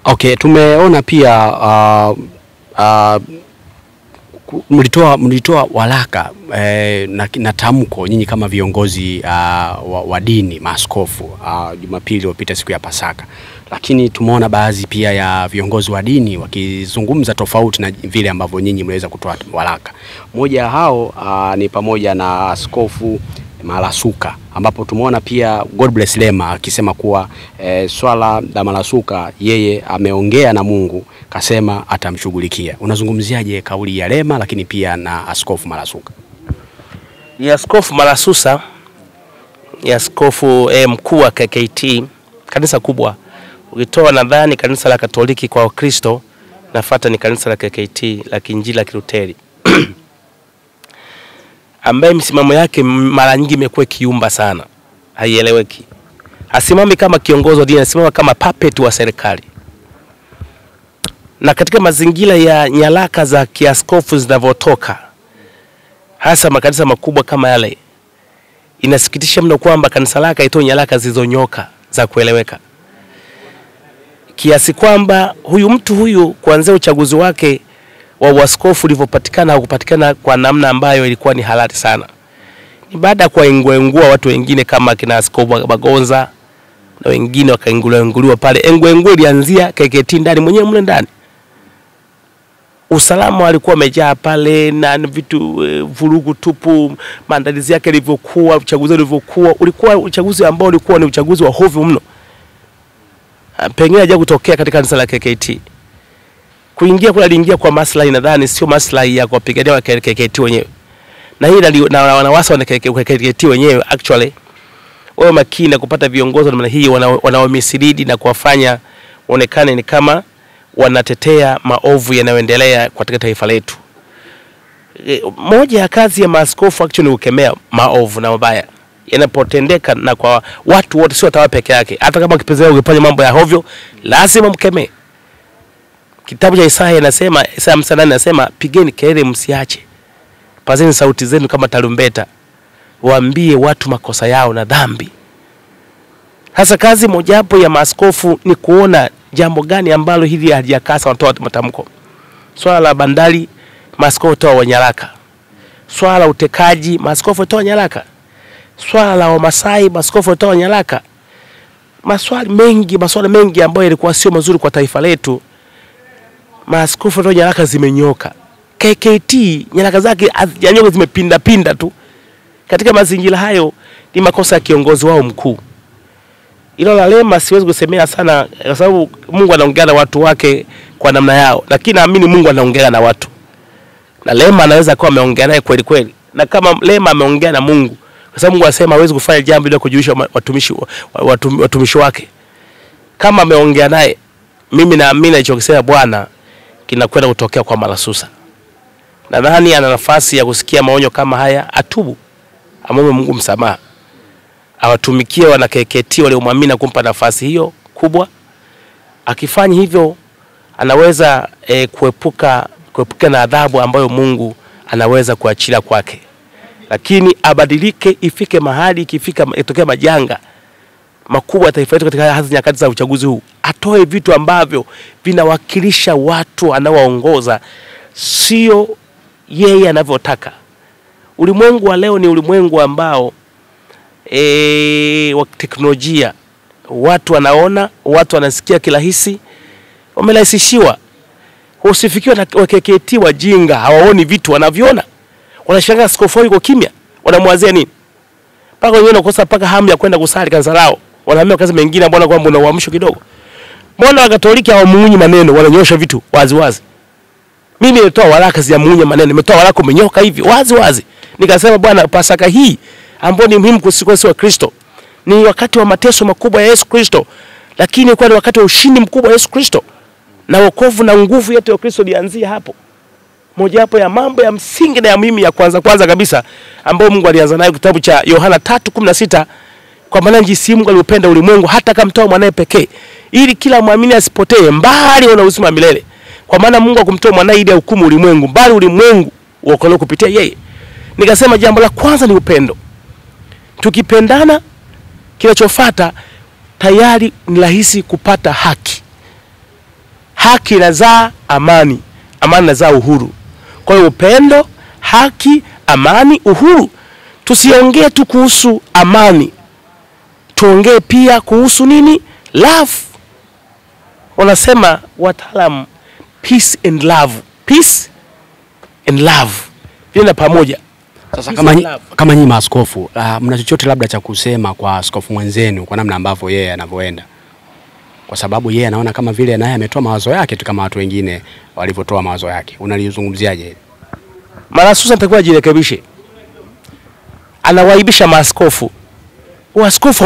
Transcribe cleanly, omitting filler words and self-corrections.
Okay, tumeona pia mlitoa waraka na tamko nyinyi kama viongozi wa dini, maaskofu, Jumapili iliyopita siku ya Pasaka. Lakini tumeona baadhi pia ya viongozi wa dini wakizungumza tofauti na vile ambavyo nyinyi mliweza kutoa waraka. Mmoja hao ni pamoja na Askofu Malasuka, ambapo tumeona pia God Bless Lema akisema kuwa swala la Malasuka yeye ameongea na Mungu, kasema atamshughulikia. Unazungumziaje kauli ya Lema lakini pia na Askofu Malasuka? Ya Askofu Malasusa, ya askofu mkuu wa KKT, kanisa kubwa. Ukitoa nadhani kanisa la Katoliki kwa Wakristo, nafuata ni kanisa la KKT la Kiinjili la Kiluteri. Ambaye msimamo yake mara nyingi imekuwa kiumba sana, haieleweki. Hasimami kama kiongozi wa dini, anasimama kama puppet wa serikali. Na katika mazingira ya nyaraka za kiaskofu zinavyotoka, hasa makanisa makubwa kama yale, inasikitisha mno kwamba kanisa lake haitoi nyaraka zilizonyoka za kueleweka. Kiasi kwamba huyu mtu huyu kuanzia uchaguzi wake wa uaskofu ulivyopatikana au kupatikana kwa namna ambayo ilikuwa ni halali sana, ni baada ya kuwaengua watu wengine kama kina Askofu Bagonza na wengine wakaenguliwa pale. Engwe ilianzia KKT ndani, mwenyewe mle ndani. Usalama alikuwa umejaa pale na vitu vurugu tupu. Maandalizi yake yalivyokuwa, uchaguzi ulivyokuwa, ulikuwa uchaguzi ambao ulikuwa ni uchaguzi wa hovyo mno. Pengine haja kutokea katika kanisa la KKT. Kuingia kule aliingia kwa maslahi, nadhani sio maslahi ya kuwapigania wa KKT wenyewe. Na hili na wanawasa wa KKT wenyewe actually wao makini kupata viongozi namna hii wanaomisilidi na kuwafanya onekane ni kama wanatetea maovu yanayoendelea katika taifa letu. Moja ya kazi ya maaskofu actually ni kukemea maovu na mabaya yanapotendeka na kwa watu wote, sio tawa peke yake. Hata kama kipezea ukifanya mambo ya hovyo, lazima mkemee. Kitabu cha Isaya inasema, Isaya 58 inasema, pigeni kelele msiache, pazeni sauti zenu kama tarumbeta, waambie watu makosa yao na dhambi. Hasa kazi mojawapo ya maaskofu ni kuona jambo gani ambalo hili halijakasa, wanatoa matamko. Swala la bandari, maaskofu toa nyaraka. Swala la utekaji, maaskofu toa nyaraka. Swala la Wamasai, maaskofu toa nyaraka. Maswala mengi ambayo yalikuwa sio mazuri kwa taifa letu, maaskofu toa nyaraka zimenyoka. KKT nyaraka zake hazijanyoka, zimepinda tu. Katika mazingira hayo ni makosa ya kiongozi wao mkuu. Ilo la Lema siwezi kusemea sana kwa sababu Mungu anaongea na watu wake kwa namna yao, lakini naamini Mungu anaongea na watu. Na Lema anaweza kuwa ameongea naye kweli kweli. Na kama Lema ameongea na Mungu, kwa sababu Mungu anasema hawezi kufanya jambo bila kujulisha watumishi wake. Kama ameongea naye, mimi naamini alichokisema Bwana kinakwenda kutokea kwa Malasusa. Nadhani ana nafasi ya kusikia maonyo kama haya, atubu, amwombe Mungu msamaha, awatumikie wana KKT waliomwamini na kumpa nafasi hiyo kubwa. Akifanya hivyo anaweza kuepuka na adhabu ambayo Mungu anaweza kuachilia kwake. Lakini abadilike, ifike mahali itokea majanga makubwa taifa letu katika hasa nyakati za uchaguzi huu, atoe vitu ambavyo vinawakilisha watu anaowaongoza, sio yeye anavyotaka. Ulimwengu wa leo ni ulimwengu ambao wa teknolojia. Watu wanaona, watu wanasikia kirahisi, wamerahisishiwa. Usifikiwe na KKT wajinga, hawaoni vitu wanaviona. Wanashangaa askofu yuko kimya, wanamwazia nini? Paka wengine wanakosa paka hamu ya kwenda kusali kanisa lao. Wanahamia kazi mengine, mbona kwamba una uamsho kidogo. Mbona Wakatoliki hawamuunyi maneno, wananyosha vitu wazi. Mimi nilitoa waraka ya muunye maneno, nimetoa waraka umenyoka hivi wazi. Nikasema Bwana, Pasaka hii ambayo ni muhimu kusikose wa Kristo, ni wakati wa mateso makubwa ya Yesu Kristo, lakini kwa ni wakati wa ushindi mkubwa wa Yesu Kristo, na wokovu na nguvu yote ya Kristo lianzia hapo. Moja hapo ya mambo ya msingi na ya muhimu ya kwanza kabisa ambayo Mungu alianza nayo, kitabu cha Yohana 3:16, kwa maana jinsi Mungu aliupenda ulimwengu hata akamtoa mwanae pekee, ili kila muamini asipotee bali na uzima milele. Kwa maana Mungu akumtoa mwanae ili ahukumu ulimwengu, bali ulimwengu uokolewe kupitia yeye. Nikasema jambo la kwanza ni upendo. Tukipendana, kinachofuata tayari ni rahisi kupata haki. haki inazaa amani, amani inazaa uhuru. Kwa hiyo upendo, haki, amani, uhuru. Tusiongee tu kuhusu amani, tuongee pia kuhusu nini? Love. Wanasema wataalamu, peace and love. Peace and love vina pamoja. Sasa kama nyinyi maaskofu, mna chochote labda cha kusema kwa askofu mwenzenu kwa namna ambavyo yeye anavyoenda? Kwa sababu yeye anaona kama vile naye ametoa mawazo yake tu kama watu wengine walivyotoa mawazo yake. Unalizungumziaje? Mara Susan atakuwa jirekebishe. Anawaibisha maaskofu. Waaskofu